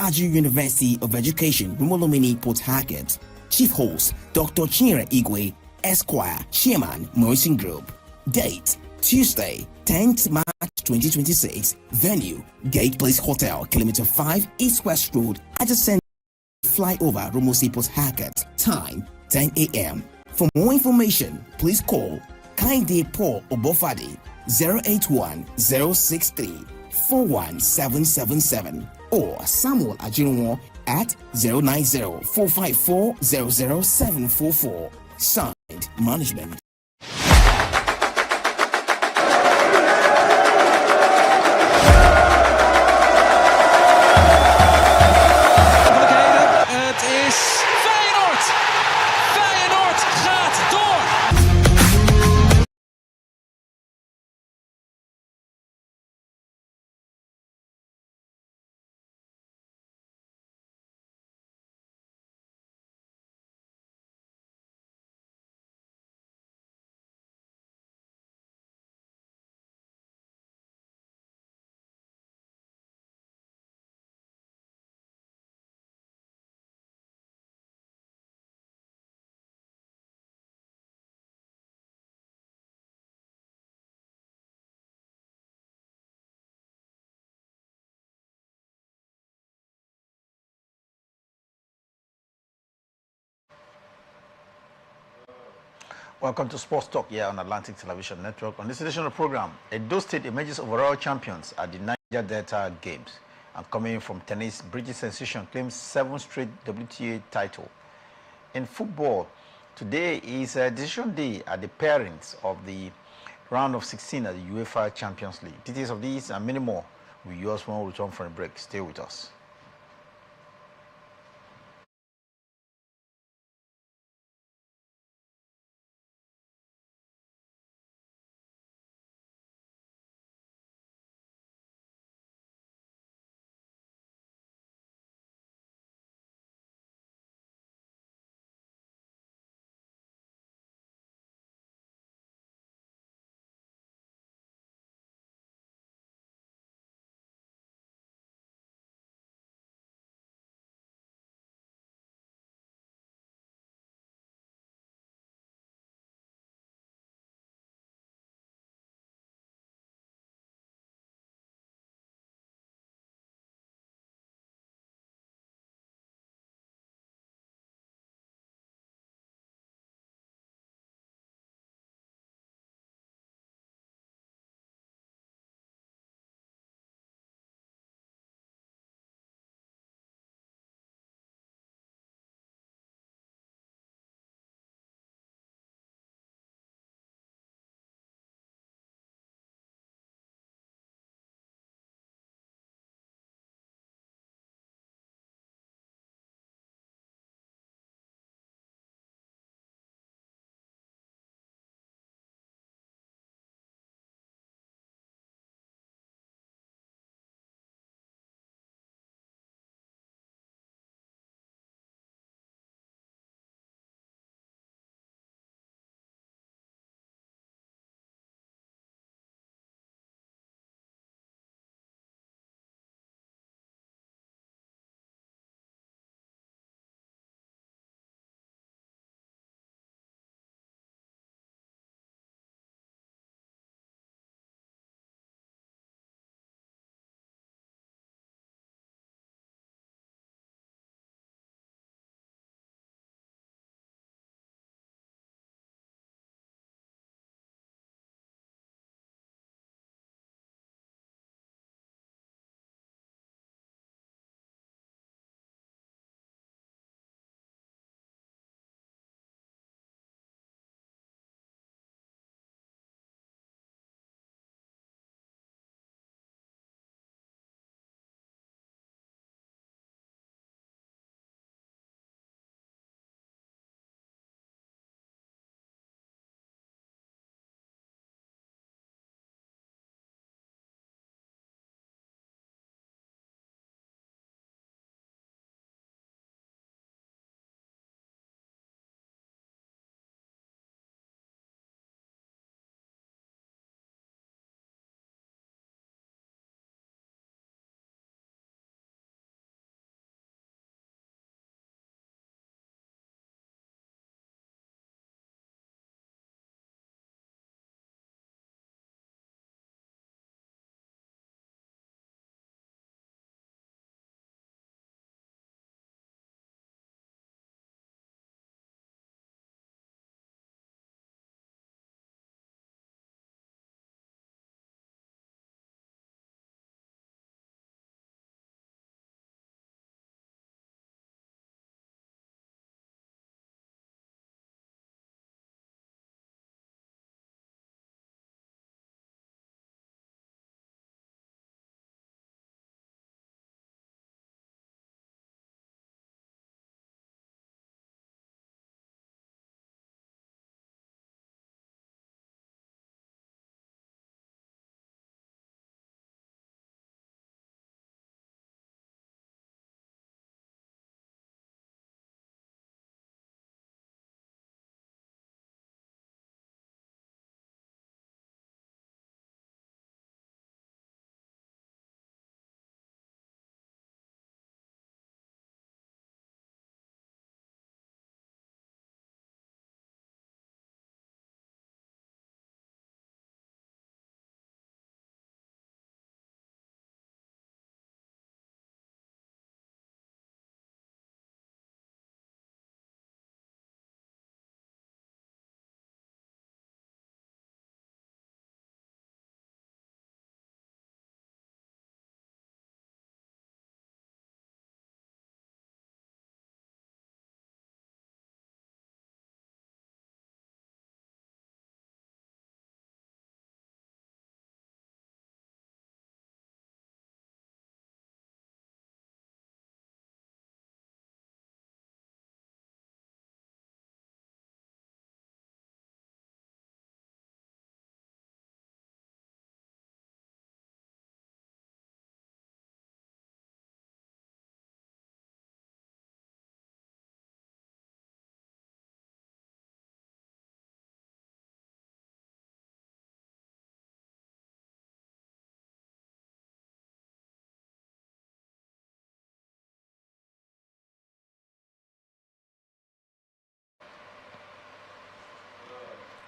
Aju University of Education, Rumolomini, Port Harcourt. Chief host, Dr. Chinyere Igwe, Esquire, Chairman, Morrison Group. Date, Tuesday, 10th March 2026. Venue, Gate Place Hotel, Kilometer 5, East West Road, adjacent flyover, Rumosi, Port Harcourt. Time, 10 a.m. For more information, please call Kainde Paul Obofadi, 081-063-41777 or Samuel Ajinwo at 090-454-00744. Signed, Management. Welcome to Sports Talk here on Atlantic Television Network. On this edition of the program, Edo State emerges overall champions at the Niger Delta Games. And coming from tennis, British sensation claims 7th straight WTA title. In football, today is a decision day at the pairings of the round of 16 at the UEFA Champions League. Details of these and many more will be yours when we return from a break. Stay with us.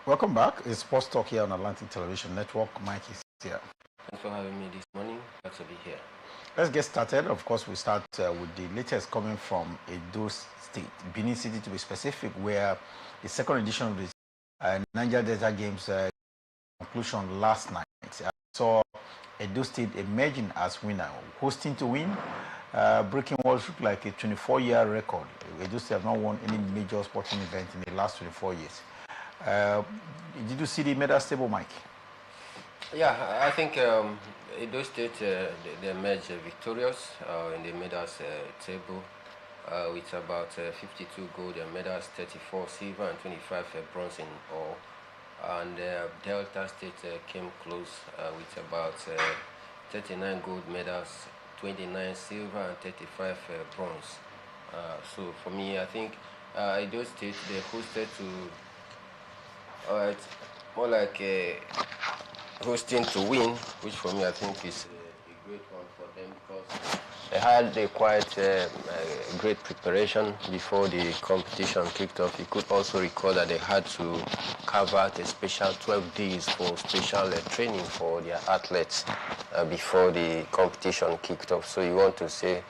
Welcome back. It's Sports Talk here on Atlantic Television Network. Mike is here. Thanks for having me this morning. Glad to be here. Let's get started. Of course, we start with the latest coming from Edo State, Benin City to be specific, where the second edition of the Niger Delta Games conclusion last night. I saw Edo State emerging as winner, hosting to win, breaking what looked like a 24-year record. Edo State have not won any major sporting event in the last 24 years. Did you see the medal table, Mike? Yeah, I think Edo State they emerged victorious in the medals table with about 52 gold medals, 34 silver, and 25 bronze in all. And Delta State came close with about 39 gold medals, 29 silver, and 35 bronze. So for me, I think Edo State they hosted to it's more like hosting to win, which for me I think is a great one for them because they had a quite great preparation before the competition kicked off. You could also recall that they had to carve out a special 12 days for special training for their athletes before the competition kicked off. So you want to say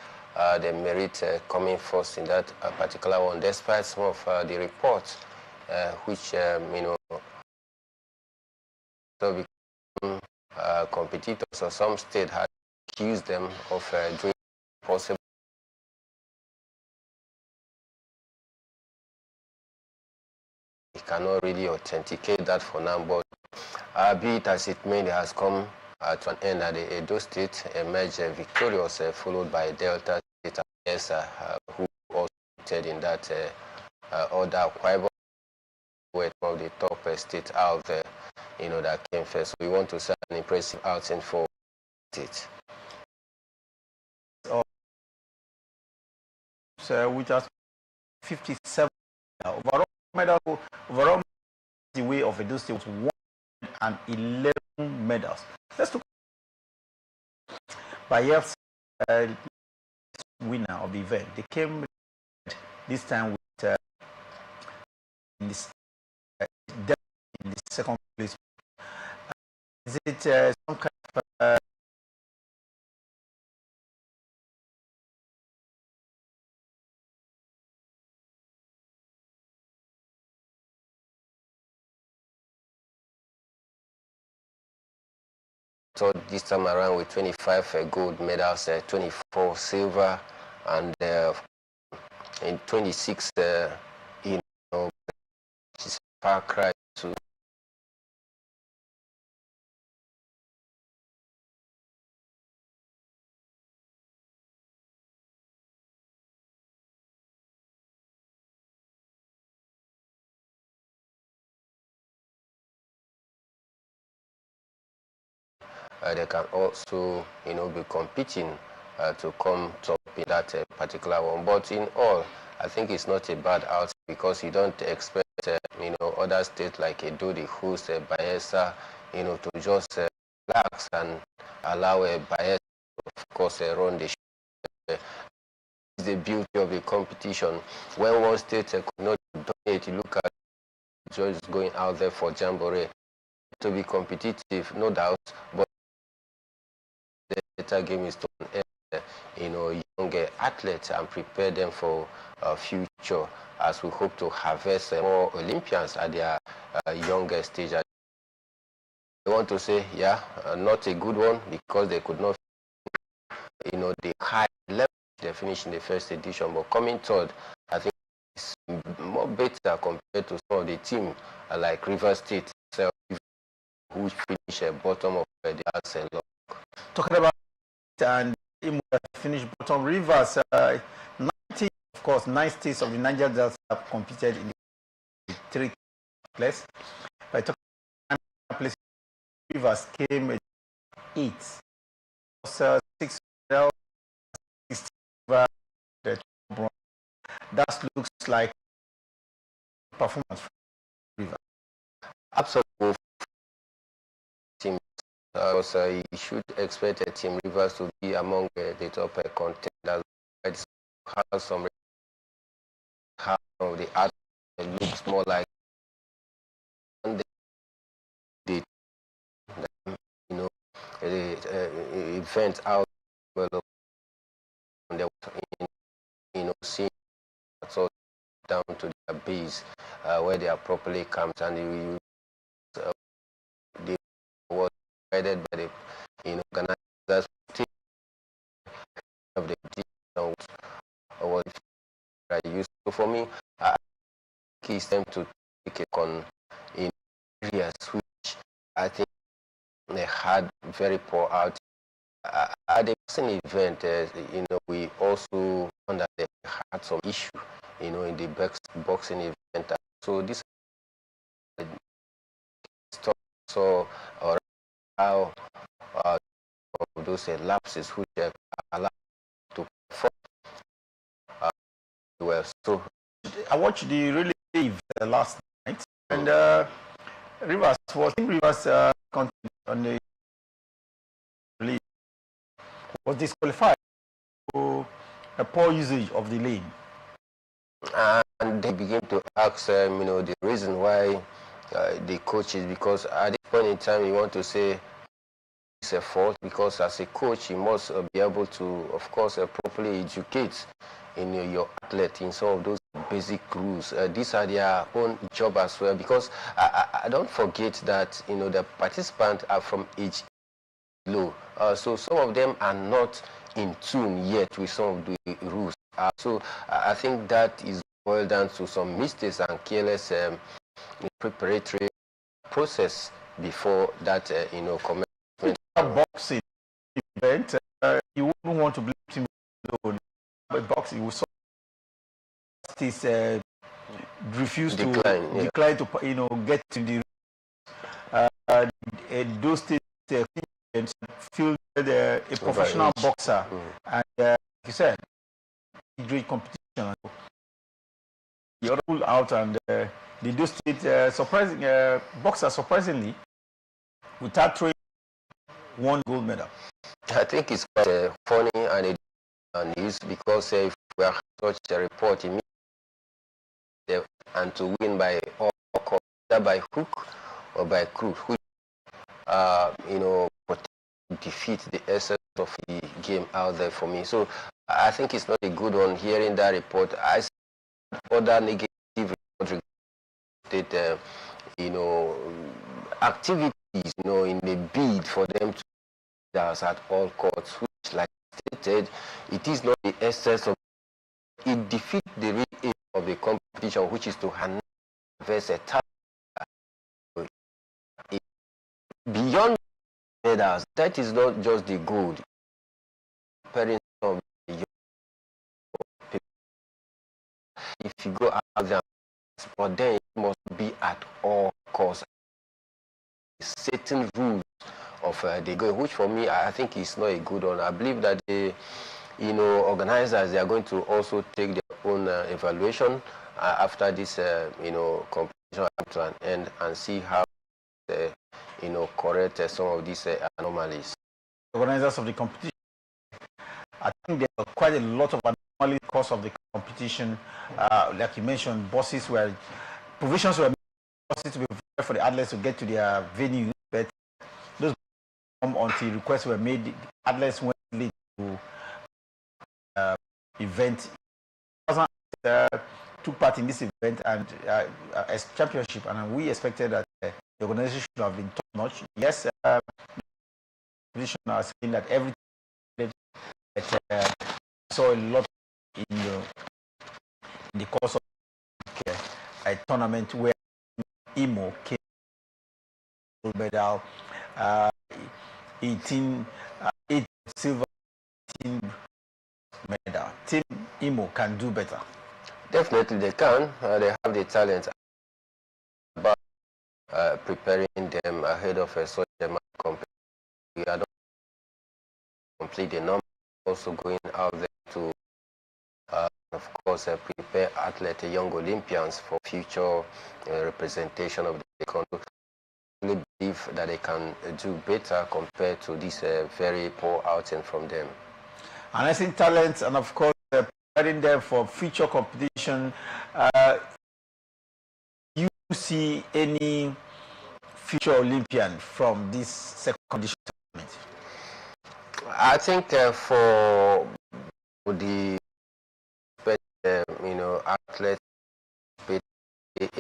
they merit coming first in that particular one, despite some of the reports which so become competitors or some state had accused them of doing possible. We cannot really authenticate that for now, but be it as it may, it has come to an end at the Edo State emerged victorious, followed by Delta State who also entered in that order. Kwaibo were one of the top states out there, that came first. So we want to see an impressive outing for it. So we just 57 overall the way of Edo State was 111 medals. Let's look at Bayelsa winner of the event. They came this time with in the second place. Is it some kind of So this time around with 25 gold medals, 24 silver, and in 26, which is far cry to. They can also, be competing to come top in that particular one. But in all, I think it's not a bad out because you don't expect, other states like Edo, the host, Bayelsa, to just relax and allow Bayelsa, of course, run the show. It's the beauty of the competition. When one state could not dominate, you look at just going out there for Jamboree to be competitive, no doubt, but the better game is to younger athletes and prepare them for future as we hope to harvest more Olympians at their younger stage. I want to say, not a good one because they could not, the high level they finished in the first edition, but coming third, I think it's more better compared to some of the team like River State, who finished bottom of the last log. Talking about and finished bottom. Rivers 90, of course, 9 states of the Niger Delta have competed in the 3 places. By talking about places, Rivers came 8. So 6 medals, 6 silver, the bronze. That looks like performance from Rivers. Absolutely. So you should expect Team Rivers to be among the top contenders. Have some of the art looks more like the event out well, and they were, seeing so down to their base where they are properly camped, and they were guided by the organizers of the was used. So for me, I think it's time to take a con in areas which I think they had very poor out. At the boxing event, we also found that they had some issue, in the boxing event. So this so or how those lapses which are allowed to perform well. So I watched the relay event last night, and Rivers on the relay was disqualified for a poor usage of the lane. And they begin to ask, the reason why the coaches, because at this point in time, you want to say it's a fault, because as a coach, you must be able to, of course, properly educate your athlete in some of those basic rules. These are their own job as well, because I don't forget that the participants are from age low, so some of them are not in tune yet with some of the rules. So I think that is boiled down to some mistakes and careless preparatory process before that commencement. Boxing event, you wouldn't want to blame him alone. But boxing was refused to decline to get to the those states feel a professional boxer, and like you said, great competition. You're ruled out, and the those states surprising boxer surprisingly without throwing one gold medal. I think it's quite funny and news, because if we are such a report immediately and to win by all costs, either by hook or by crook, which defeat the essence of the game out there for me. So I think it's not a good one. Hearing that report, I see other negative reports that activities in the bid for them to us at all costs, which, like stated, it is not the essence of it defeats the real aim of the competition, which is to harness a talent beyond medals. That is not just the goal. Parents of the young people, if you go out there, but then it must be at all costs. Certain rules of the game, which for me I think is not a good one. I believe that the organizers, they are going to also take their own evaluation after this competition to an end, and see how correct some of these anomalies. Organizers of the competition, I think there are quite a lot of anomalies because of the competition. Like you mentioned, provisions were made to be for the athletes to get to their venue, but those come until requests were made. The athletes went late to event. Took part in this event and as championship, and we expected that the organization should have been top notch. Yes, the competition are saying that everything saw a lot in the course of a tournament where Imo came medal, 8 silver, 18 medal. Team Imo can do better. Definitely they can. They have the talent, but preparing them ahead of such a competition, we are not complete the number. Also going out there to, of course, prepare athletes, young Olympians for future representation of the country. I really believe that they can do better compared to this very poor outing from them. Harnessing talents, and of course preparing them for future competition. You see any future Olympian from this second condition tournament? I think for the athletes, the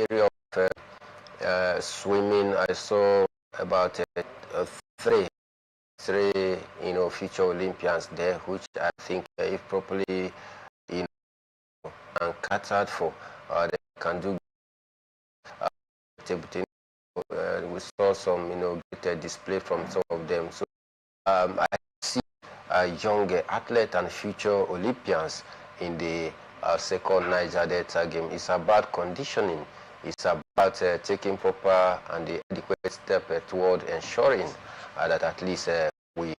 area of swimming, I saw about three future Olympians there, which I think if properly and catered for, they can do table tennis. We saw some great display from some of them. So I see young athletes and future Olympians in the second Niger Delta game. It's about conditioning. It's about taking proper and the adequate step toward ensuring that at least we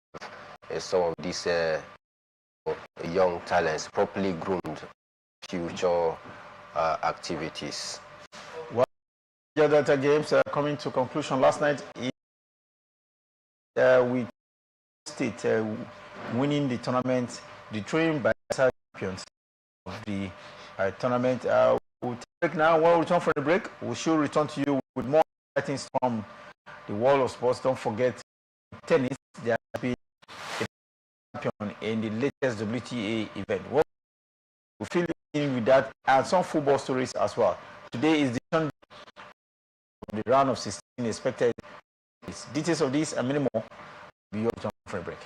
have some of these young talents properly groomed future activities. Well, Niger Delta games coming to conclusion last night. We state winning the tournament, the train by champions of the tournament. We'll take now. When we return from the break, we should return to you with more things from the world of sports. Don't forget tennis. They have been a champion in the latest WTA event. We'll fill in with that and some football stories as well. Today is the round of 16 expected. Details of this and many more. Be your return for a break.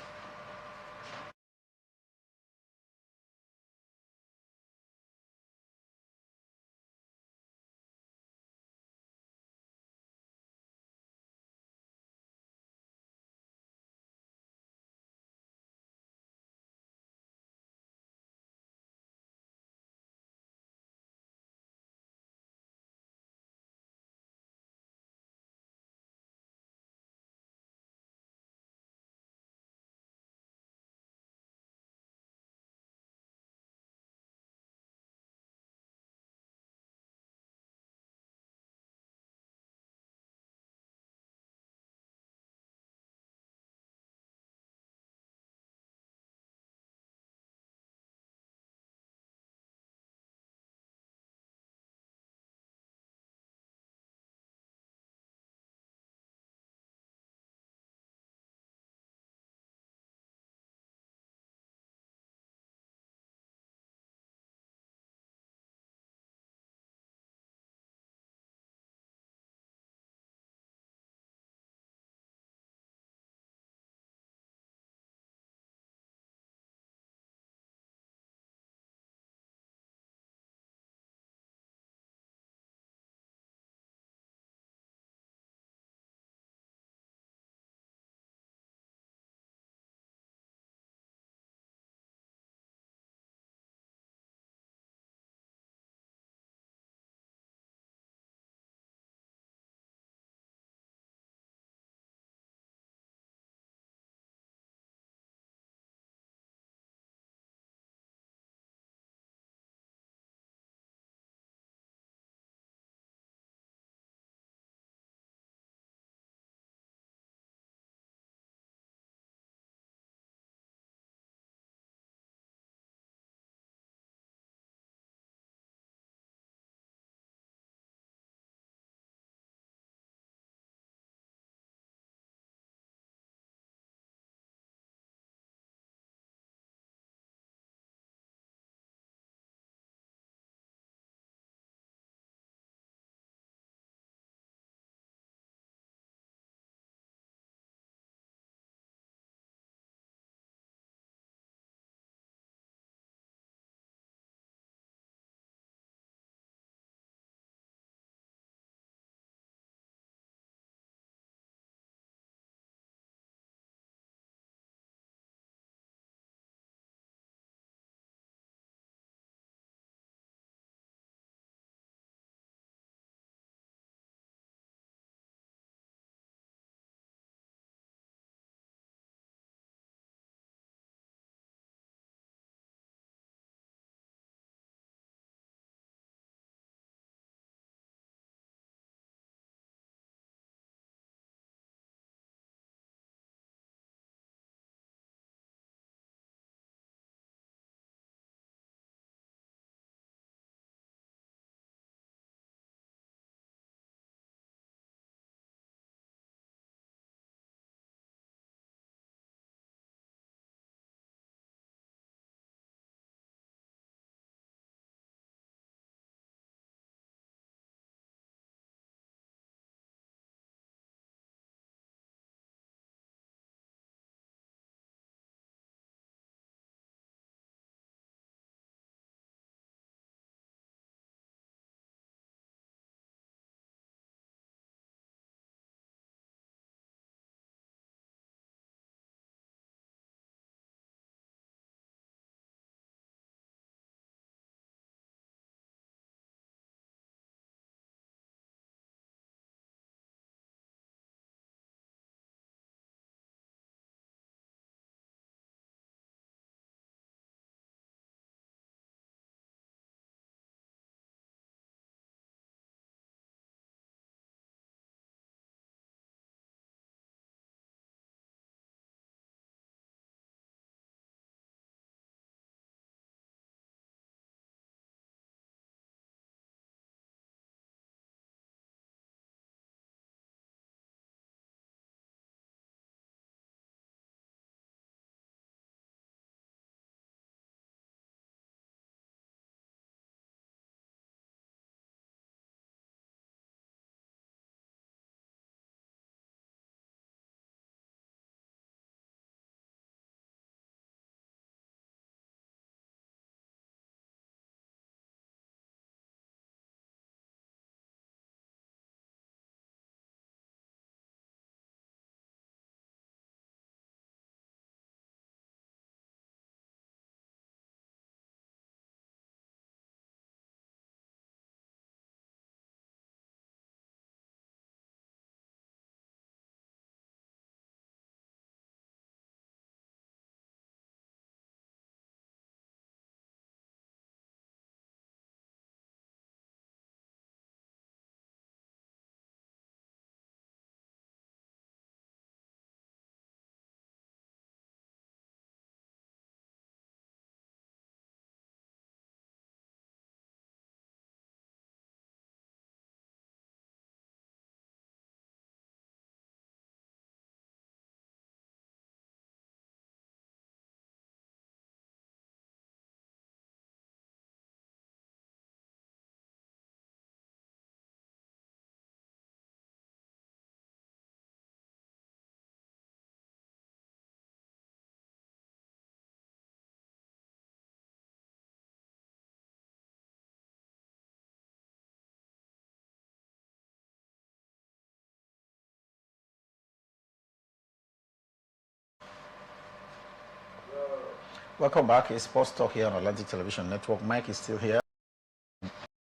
Welcome back. It's Sports Talk here on Atlantic Television Network. Mike is still here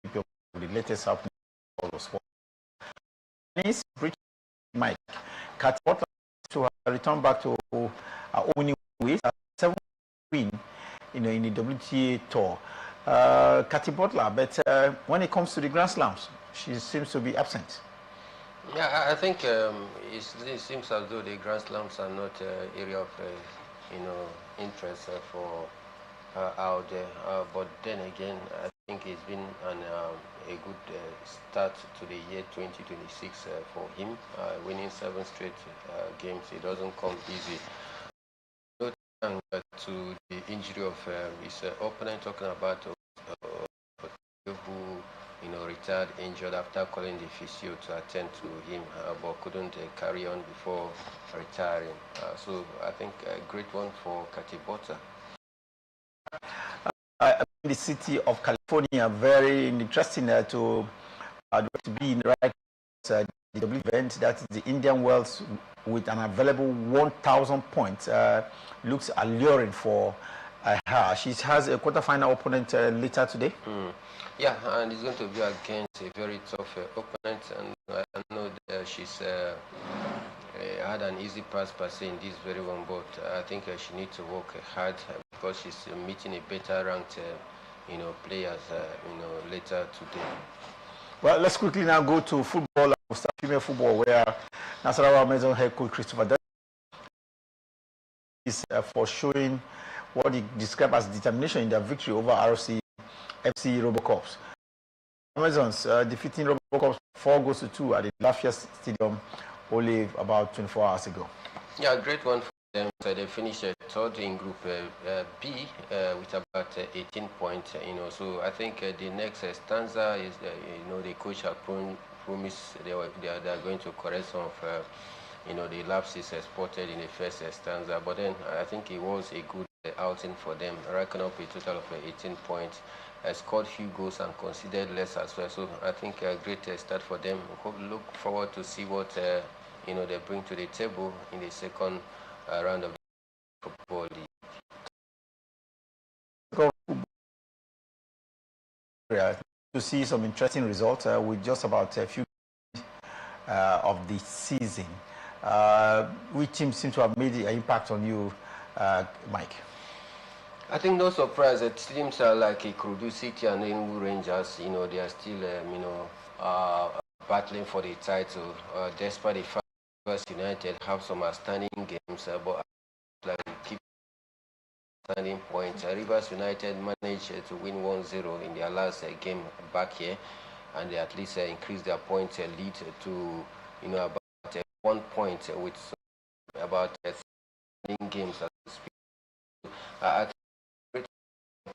with the latest happening of sports. British Mike, Kat Butler to return back to opening ways, a 7 win, in the WTA tour. Katy Butler, but when it comes to the Grand Slams, she seems to be absent. Yeah, I think it seems as though the Grand Slams are not area of interest for out there. But then again, I think it's been a good start to the year 2026 for him. Winning 7 straight games, it doesn't come easy. To the injury of his opponent, talking about who retired injured after calling the physio to attend to him, but couldn't carry on before retiring. So I think a great one for Katy Butler. The city of California, very interesting to be in right the event, that is the Indian Wells, with an available 1,000 points. Looks alluring for her. She has a quarterfinal opponent later today. Yeah, and it's going to be against a very tough opponent, and I know that she's had an easy pass per se in this very one, but I think she needs to work hard because she's meeting a better ranked players later today. Well, let's quickly now go to football, female football, where Nasarawa Amazon head coach Christopher is for showing what he described as determination in their victory over RC FC Robocops. Amazons defeating Robocops 4-2 at the Lafayette Stadium only about 24 hours ago. Yeah, great one for them. So they finished third in Group B with about 18 points. So I think the next stanza is the coach has promised they are going to correct some of the lapses spotted in the first stanza. But then I think it was a good outing for them, racking up a total of 18 points. Scored few goals and considered less as well. So I think a great start for them. Look forward to see what they bring to the table in the second round of the football league. To see some interesting results with just about a few of the season. Which teams seem to have made an impact on you, Mike? I think no surprise. Teams are like Ikorodu City and Enugu Rangers. They are still battling for the title, despite the fact that United have some outstanding games, but like keep standing points. Rivers United managed to win 1-0 in their last game back here, and they at least increased their point lead to about 1 point with about 13 games as we speak. I think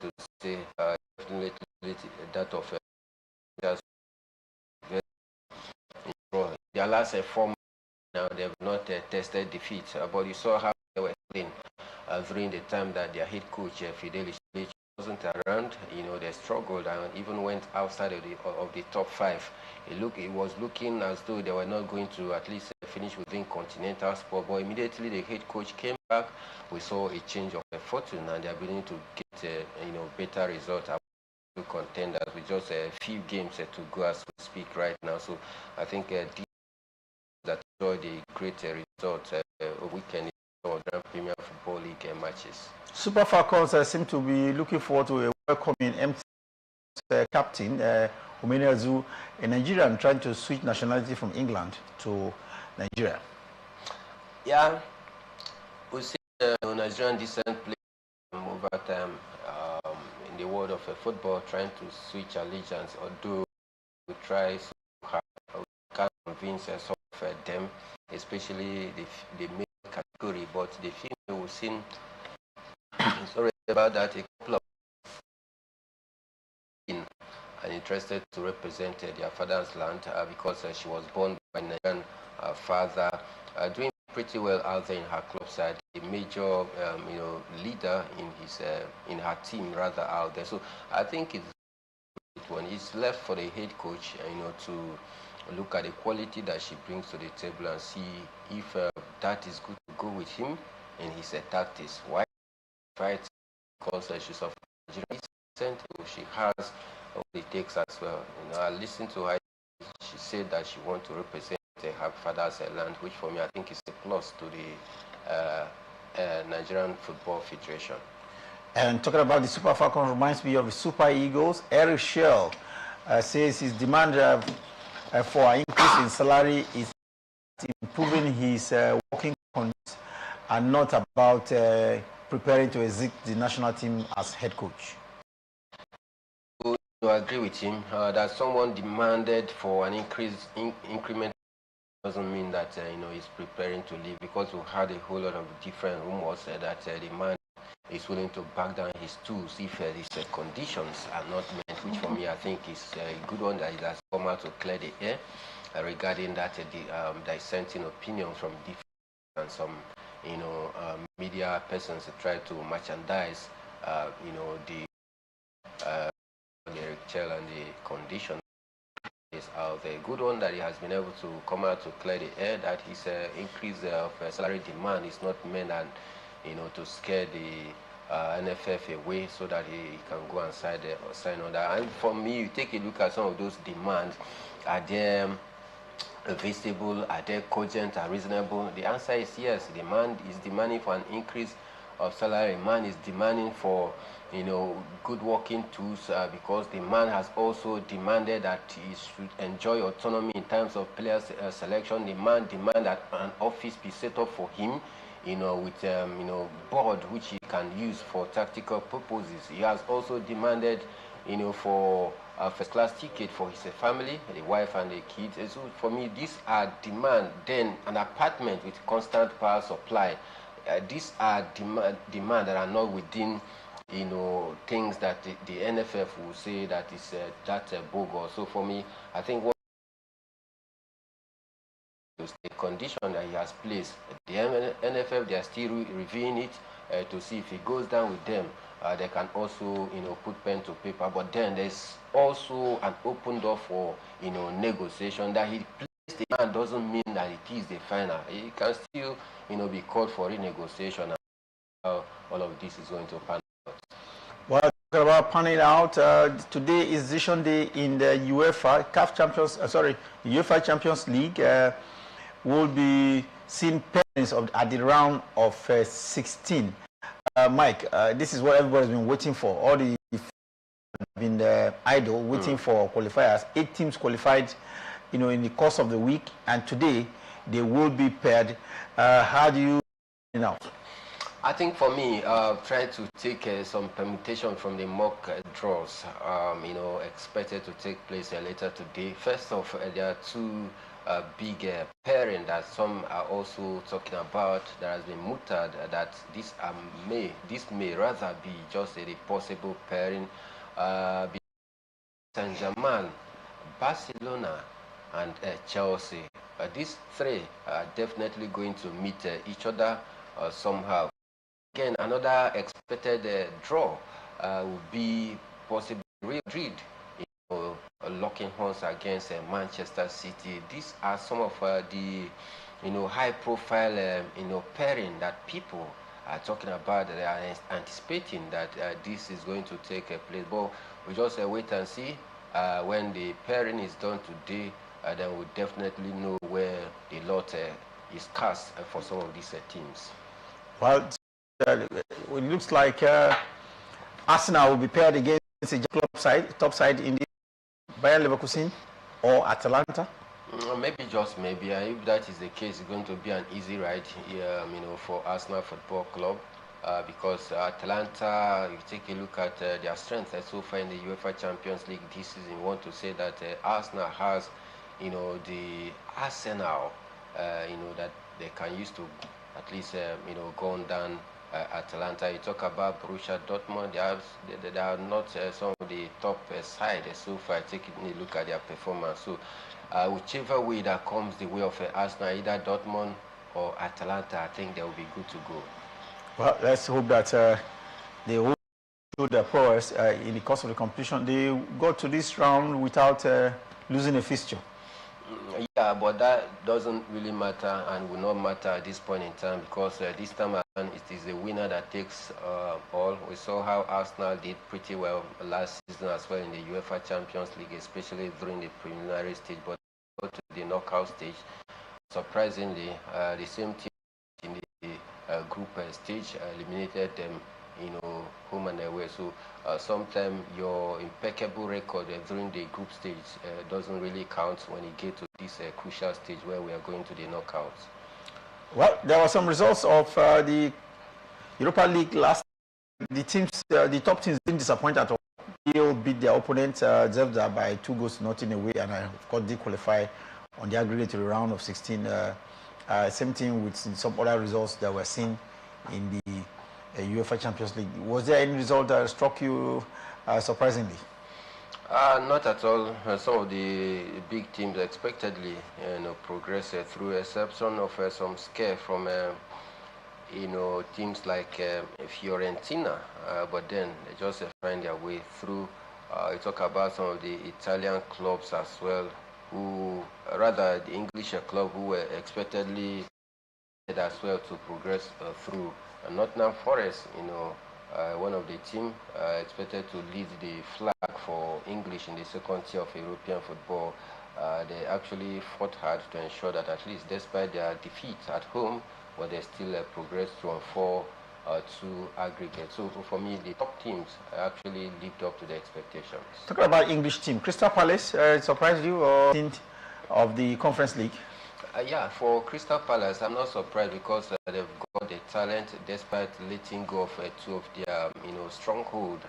to say definitely that of their last 4 months now they've not tested defeat, but you saw how they were playing during the time that their head coach Fidelis wasn't around. They struggled and even went outside of the top 5. It was looking as though they were not going to at least finish within continental sport, but immediately the head coach came back. We saw a change of fortune and they are beginning to get better results to contenders with just a few games to go as we speak right now. So I think that enjoy the great results weekend or Grand Premier Football League matches. Super Falcons seem to be looking forward to a welcoming empty captain Omenezu, a Nigerian trying to switch nationality from England to Nigeria. Yeah, we see Nigerian decent players over time in the world of football trying to switch allegiance, although we try so hard, we can't convince some of them, especially the male category, but the female we've seen. Sorry about that. A couple of and interested to represent their father's land because she was born by a Nigerian father, doing pretty well out there in her club side. A major, leader in her team rather out there. So I think it's left for the head coach, to look at the quality that she brings to the table and see if that is good to go with him in his tactics. Why fight because she's of Nigerian descent. She has what it takes as well. I listened to her. She said that she wants to represent her father's land, which for me I think is a plus to the Nigerian Football Federation. And talking about the Super Falcons reminds me of the Super Eagles. Eric Shell says his demand for an increase in salary is improving his working conditions and not about preparing to exit the national team as head coach. I agree with him that someone demanded for an increment doesn't mean that he's preparing to leave, because we've had a whole lot of different rumors that the man is willing to back down his tools if his conditions are not met, which for me I think is a good one that he has come out to clear the air regarding that dissenting opinions from different and some media persons that try to merchandise the Eric Chell and the condition is out there. Good one that he has been able to come out to clear the air that his increase of salary demand is not meant and to scare the NFF away so that he can go and sign on that. And for me, you take a look at some of those demands. Are they visible? Are they cogent? Are reasonable? The answer is yes. The man is demanding for an increase of salary. Man is demanding for good working tools because the man has also demanded that he should enjoy autonomy in terms of players selection. The man demand that an office be set up for him with board which he can use for tactical purposes. He has also demanded for a first class ticket for his family, the wife and the kids. And so for me, these are demand. Then an apartment with constant power supply. These are demand that are not within things that the NFF will say that is bogus. So for me, I think what is the condition that he has placed, the NFF, they are still reviewing it to see if it goes down with them. They can also put pen to paper, but then there's also an open door for negotiation. That he placed the man doesn't mean that it is the final. It can still be called for renegotiation, and how all of this is going to pan out. Well, talking about panning out, today is decision day in the UEFA UEFA Champions League. Will be seeing parents at the round of 16. Mike, this is what everybody's been waiting for. All the have been idle, waiting for qualifiers. 8 teams qualified, in the course of the week, and today they will be paired. How do you know? I think for me, try to take some permutation from the mock draws, expected to take place later today. First off, there are 2 big pairing that some are also talking about that has been mooted, that this may rather be just a possible pairing Saint-Germain, Barcelona and Chelsea. These 3 are definitely going to meet each other somehow. Again, another expected draw would be possibly Real Madrid locking horns against Manchester City. These are some of the high-profile pairing that people are talking about. They are anticipating that this is going to take place. But we just wait and see. When the pairing is done today, then we'll definitely know where the lot is cast for some of these teams. Well, it looks like Arsenal will be paired against a top side in the Bayern Leverkusen or Atalanta. Maybe just maybe. If that is the case, it's going to be an easy ride for Arsenal Football Club because Atalanta, if you take a look at their strength so far in the UEFA Champions League this season, you want to say that Arsenal has the arsenal that they can use to at least go down Atalanta. You talk about Borussia Dortmund, they are not some of the top side so far, taking a look at their performance. So whichever way that comes the way of Arsenal, either Dortmund or Atalanta, I think they will be good to go. Well, let's hope that they will show their prowess in the course of the competition. They got to this round without losing a fixture. Yeah, but that doesn't really matter and will not matter at this point in time because this time and it is the winner that takes all. We saw how Arsenal did pretty well last season as well in the UEFA Champions League, especially during the preliminary stage, but go to the knockout stage. Surprisingly, the same team in the group stage eliminated them, home and away. So sometimes your impeccable record during the group stage doesn't really count when you get to this crucial stage where we are going to the knockouts. Well, there were some results of the Europa League last. The top teams didn't disappoint at all. They beat their opponent, Zvezda, by 2-0 away, and of course did qualify on the aggregate to the round of 16. Same thing with some other results that were seen in the UEFA Champions League. Was there any result that struck you surprisingly? Not at all. Some of the big teams expectedly progress through exception of some scare from teams like Fiorentina, but then they just find their way through. You talk about some of the Italian clubs as well, who rather the English club who were expectedly as well to progress through. Nottingham Forest, one of the team expected to lead the flag for English in the second tier of European football. They actually fought hard to ensure that at least despite their defeat at home, but they still progressed from 4-2 aggregate. So for me, the top teams actually lived up to the expectations. Talking about English team, Crystal Palace surprised you or of the Conference League? Yeah, for Crystal Palace, I'm not surprised because they've got the talent despite letting go of two of their, stronghold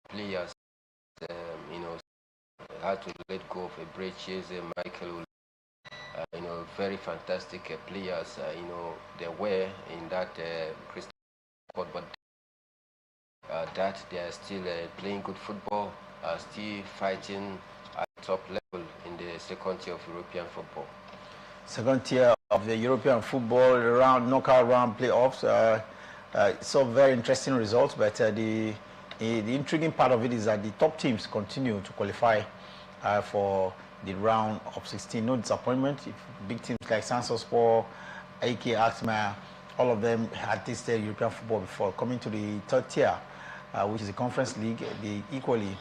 players. Had to let go of Breches, Michael, very fantastic players. They were in that Crystal squad, but that they are still playing good football, still fighting at top level in the second tier of European football. Second tier of the European football knockout round playoffs. Some very interesting results, but the intriguing part of it is that the top teams continue to qualify for the round of 16. No disappointment. If big teams like Sansospor, AK Axma, all of them had tasted European football before. Coming to the third tier, which is the Conference League, they equally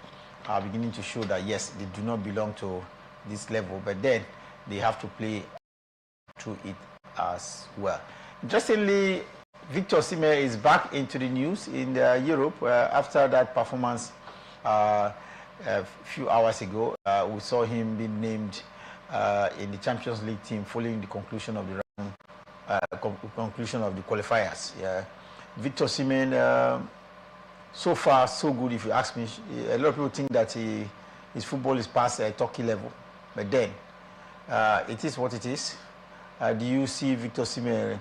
are beginning to show that yes, they do not belong to this level, but then they have to play through it as well. Interestingly, Victor Osimhen is back into the news in Europe after that performance a few hours ago. We saw him being named in the Champions League team following the conclusion of the round, conclusion of the qualifiers. Yeah. Victor Osimhen, so far so good. If you ask me, a lot of people think that his football is past Turkey level, but then it is what it is. Do you see Victor Osimhen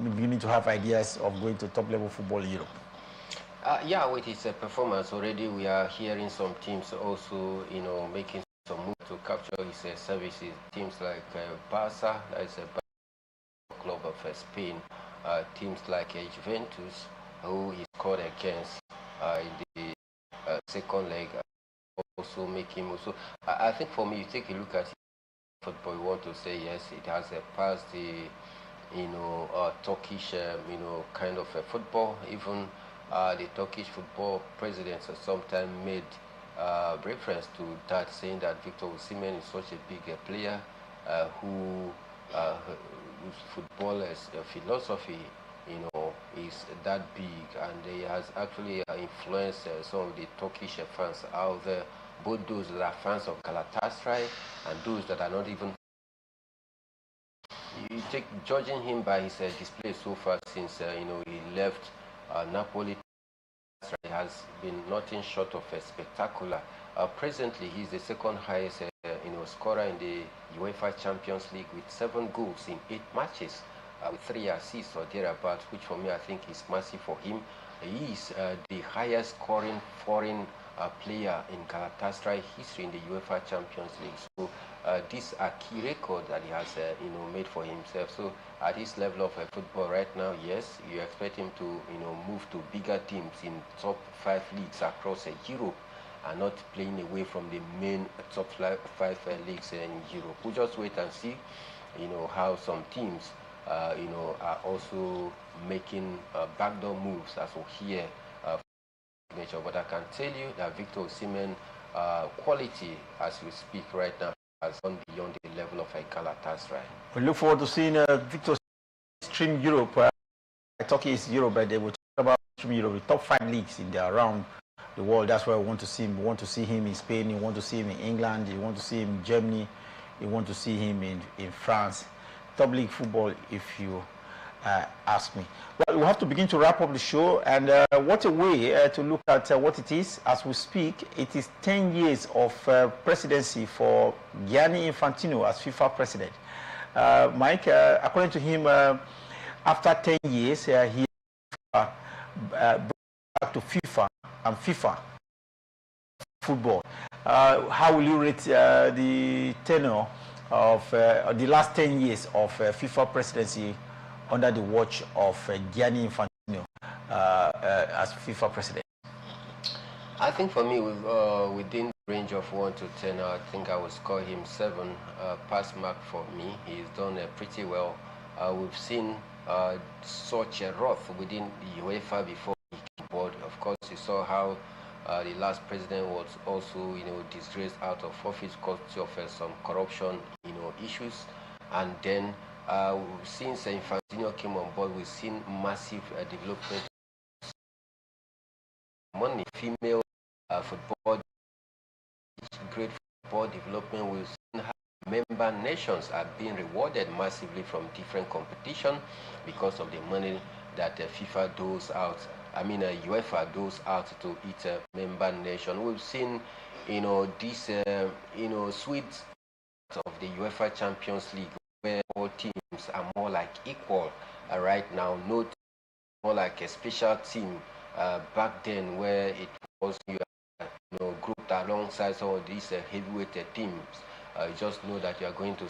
beginning to have ideas of going to top-level football in Europe? Yeah, with his performance already, we are hearing some teams also, making some moves to capture his services. Teams like Barca, that's a club of Spain. Teams like Juventus, who he scored against in the second leg, also making moves. So I think for me, you take a look at football, we want to say yes, it has passed the Turkish kind of football. Even the Turkish football presidents sometimes made reference to that, saying that Victor Osimhen is such a big player whose football philosophy is that big, and he has actually influenced some of the Turkish fans out there, both those that are fans of Galatasaray and those that are not even. You take judging him by his display so far since he left Napoli, has been nothing short of spectacular. Presently, he's the second highest scorer in the UEFA Champions League with 7 goals in 8 matches, with 3 assists or thereabouts, which for me I think is massive for him. He is the highest scoring foreign player in Galatasaray history in the UEFA Champions League. So these are key records that he has made for himself. So at this level of football right now, yes, you expect him to move to bigger teams in top 5 leagues across Europe, and not playing away from the main top 5 leagues in Europe. We'll just wait and see how some teams are also making backdoor moves, as we hear. But I can tell you that Victor Osimhen quality, as we speak right now, has gone beyond the level of a Galatasaray. We look forward to seeing Victor stream Europe. Turkey is Europe, but they will talk about stream Europe, the top 5 leagues in the around the world. That's where we want to see him. We want to see him in Spain. We want to see him in England. We want to see him in Germany. We want to see him in France. Top league football, if you ask me. Well, we have to begin to wrap up the show, and what a way to look at what it is as we speak. It is 10 years of presidency for Gianni Infantino as FIFA president. Mike, according to him, after 10 years, he brought back to FIFA and FIFA football. How will you rate the tenure of the last 10 years of FIFA presidency under the watch of Gianni Infantino as FIFA president? I think for me, within the range of 1 to 10, I think I would score him 7. Pass mark for me. He's done pretty well. We've seen such a wrath within the UEFA before he came aboard. Of course, you saw how the last president was also, disgraced out of office because of some corruption, issues. And then since Infantino came on board, we've seen massive development. Money, female football, great football development. We've seen how member nations are being rewarded massively from different competition because of the money that FIFA doles out. UEFA doles out to each member nation. We've seen, this, sweet of the UEFA Champions League, where all teams are more like equal right now, not more like a special team back then, where it was grouped alongside some of these heavyweight teams. You just know that you are going to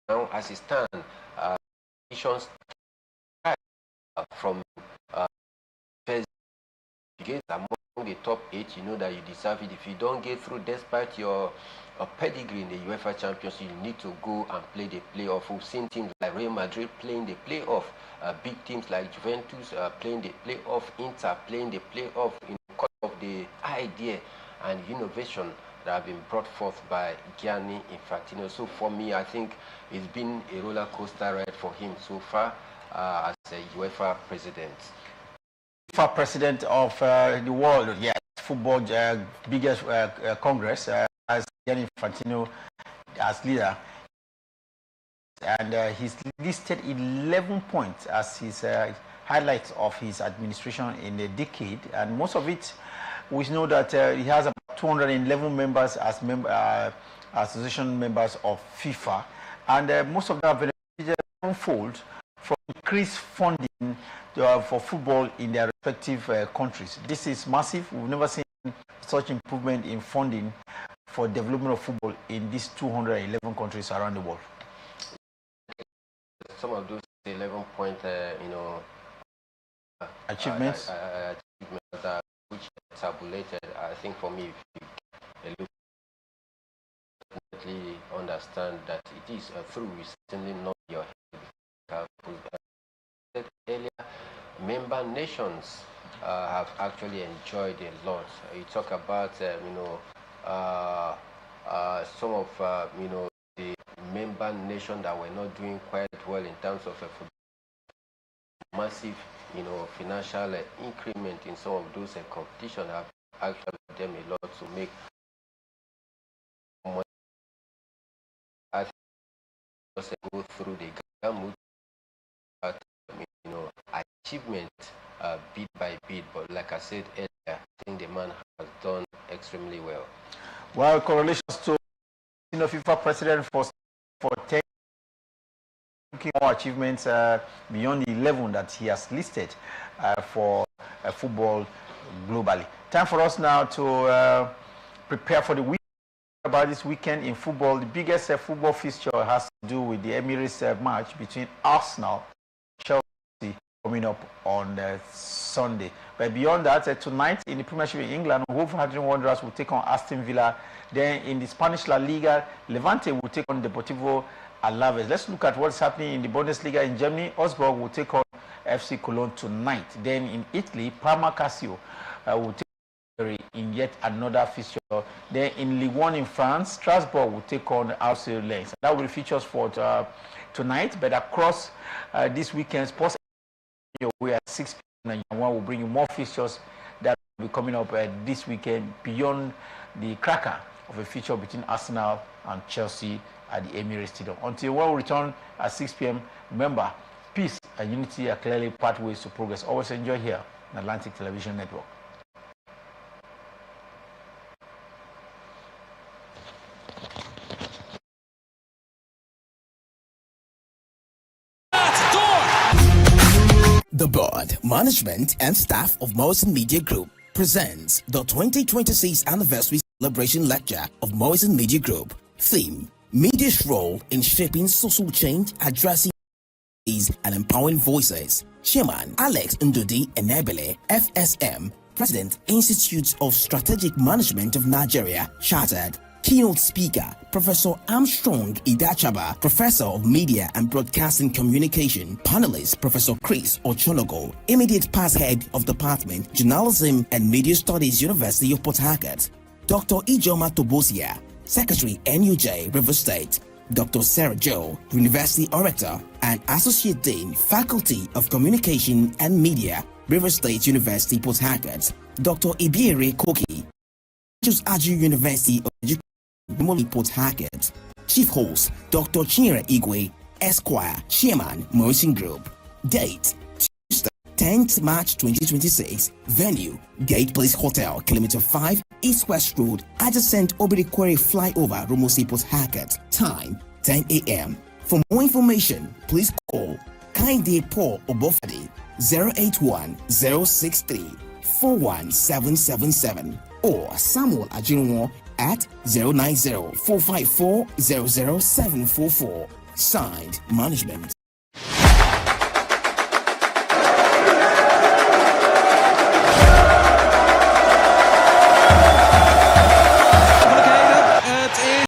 now, as it stands, nations from first games among the top 8, you know that you deserve it. If you don't get through despite your pedigree in the UEFA Champions League, you need to go and play the playoff. We've seen teams like Real Madrid playing the playoff, big teams like Juventus playing the playoff, Inter playing the playoff, because of the idea and innovation that have been brought forth by Gianni Infantino. So for me, I think it's been a roller coaster ride for him so far as a UEFA president. FIFA president of the world, yes, football biggest congress, as Gianni Infantino as leader, and he's listed 11 points as his highlights of his administration in a decade, and most of it, we know that he has about 211 members as association members of FIFA, and most of them have benefited unfold from increased funding for football in their respective countries. This is massive. We've never seen such improvement in funding for development of football in these 211 countries around the world. Some of those 11-point, achievements which tabulated, I think for me, if you definitely understand that it is through certainly not your head. Earlier, member nations have actually enjoyed a lot. You talk about some of the member nations that were not doing quite well in terms of a massive financial increment in some of those competitions have actually them a lot to make money. I think just go through the gamut, but achievement bit by bit. But like I said earlier, I think the man has done extremely well. Well, correlations to FIFA president for 10 more achievements beyond the 11 that he has listed for football globally. Time for us now to prepare for the week. About this weekend in football, the biggest football fixture has to do with the Emirates match between Arsenal and Chelsea coming up on Sunday. But beyond that, tonight in the Premiership in England, Wolverhampton Wanderers will take on Aston Villa. Then in the Spanish La Liga, Levante will take on Deportivo Alaves. Let's look at what's happening in the Bundesliga in Germany. Augsburg will take on FC Cologne tonight. Then in Italy, Parma Calcio will take in yet another fixture. Then in Ligue 1 in France, Strasbourg will take on RC Lens. That will be features for tonight, but across this weekend, sports we are 6 p.m. and one will bring you more fixtures that will be coming up this weekend beyond the cracker of a feature between Arsenal and Chelsea at the Emirates Stadium. Until when we return at 6 p.m., remember, peace and unity are clearly pathways to progress. Always enjoy here on Atlantic Television Network. The board, management, and staff of Morrison Media Group presents the 2026 Anniversary Celebration Lecture of Morrison Media Group. Theme: Media's role in shaping social change, addressing and empowering voices. Chairman Alex Ndudi Enebele, FSM, President, Institute of Strategic Management of Nigeria, Chartered. Keynote speaker, Professor Armstrong Idachaba, Professor of Media and Broadcasting Communication. Panelist, Professor Chris Ochonogo, Immediate Past Head of Department, Journalism and Media Studies, University of Port Harcourt. Dr. Ijoma Tobosia, Secretary, NUJ, River State. Dr. Sarah Joe, University Orator and Associate Dean, Faculty of Communication and Media, River State University, Port Harcourt. Dr. Ibiere Koki, Aju University of Education, Port Harcourt. Chief host, Dr. Chinyere Igwe, Esquire, Chairman, Morrison Group. Date: Tuesday, 10th March 2026. Venue: Gate Place Hotel, Kilometer 5, East West Road, adjacent Obirikwere Flyover, Rumosi, Port Harcourt. Time: 10 a.m. For more information, please call Kainde Paul Obofadi 081 063 41777 or Samuel Ajinwo at 090-454-00744. Signed, Management.